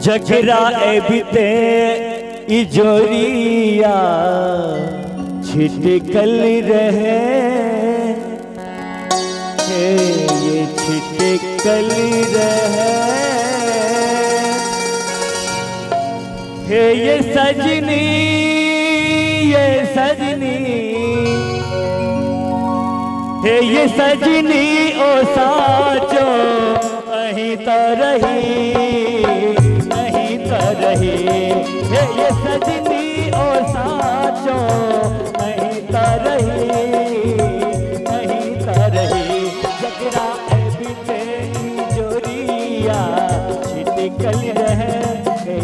जगरा एबिते इजोरिया छिटकल रहे ये छिटकल रहे ये सजनी ये सजनी ओ साचो अहीं तो रही ये सजनी ओ साचो अहीं तो रही जगरा एबिते जोरिया छिटकल रहे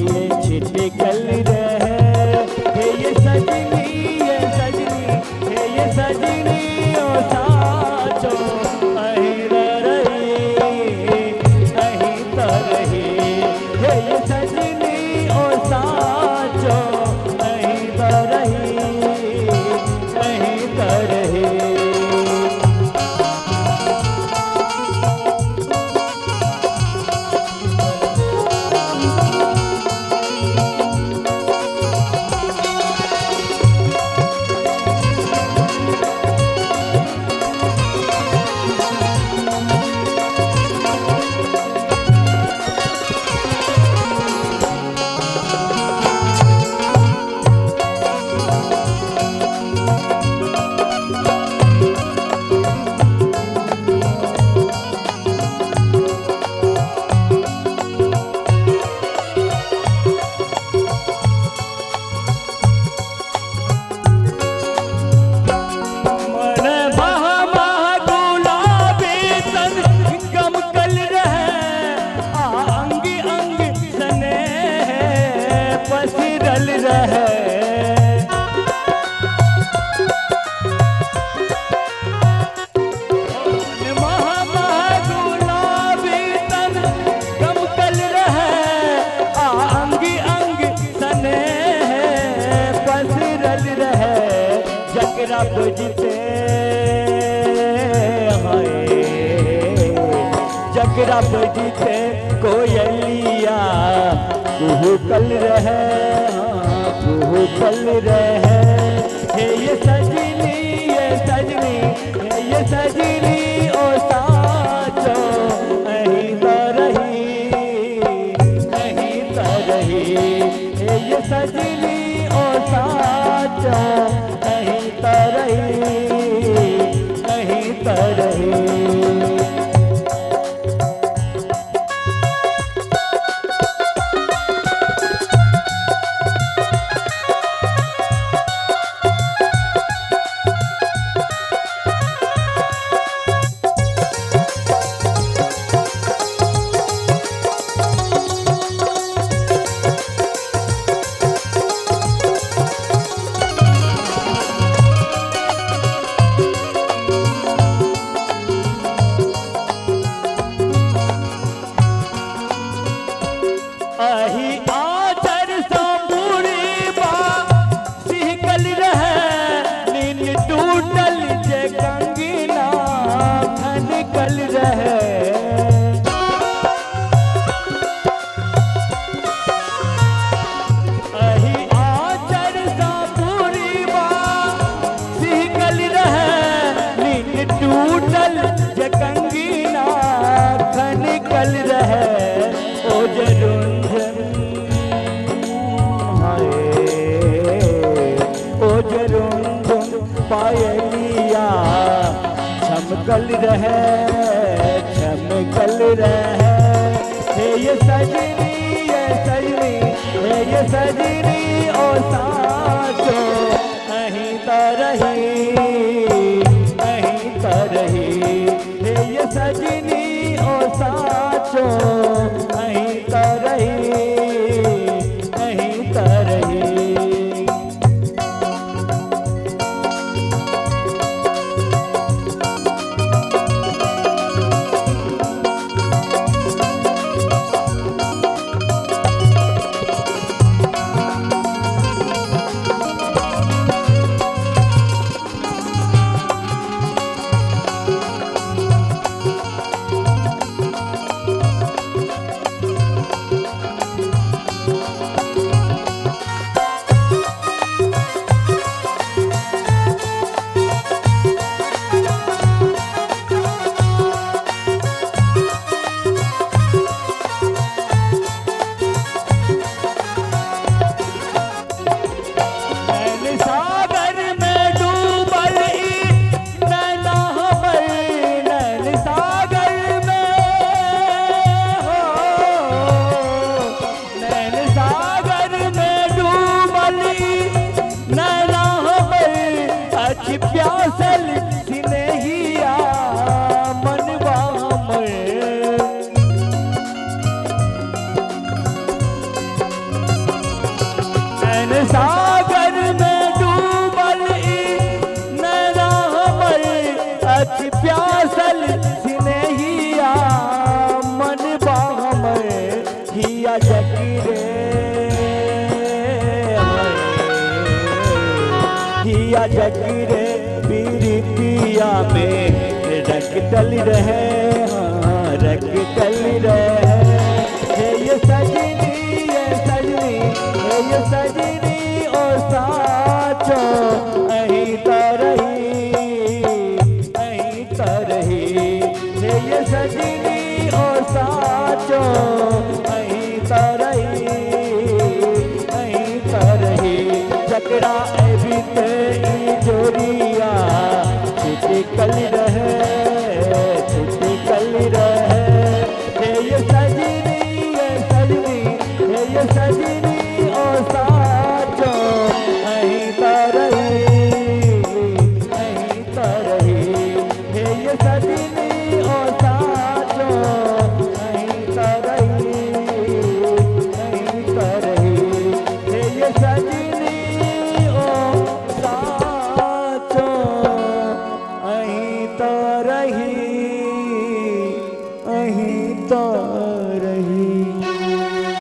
ये छिटकल रहे ये सजनी ये सजनी ओ साचो अहीं तो रही ये सजनी ओ साचो अहीं तो रही जगरा बजीते कोयलिया कुहकल रहे कुहकल रहे ये सजनी ये सजनी ओ साचो अहीं तो रही ये सजनी ओ साचो अहीं तो रही पायलिया चमकल रहे ये सजनी ये सजनी ओ साचो अहीं तो रही ये सजनी ओ साचो अहीं तो रही प्यासल सिनेहिया मनवा में। नैन सागर में डूबल नैना हमर अति प्यासल सिनेहिया मनवा में। हिया जगी रे हिया जगी रे पीरितिया में रख डल रहे, हाँ रख डल रहे। हे ये सजनी ये सजनी हे ये सजनी ओ साचो अहीं तरही अहीं तरही। हे ये सजनी ओ साचो अहीं तरही अहीं तरही। जकरा बीते जोरिया छुट्टी कल रहे छुट्टी कल रहे। हे ये सजनी हे ये सजनी ओ साचो अहीं तरही अहीं तरही। हे ये सजनी ओ साचो अहीं तरही अहीं तरही। हे ये सजनी अहीं तरही अहीं तरही।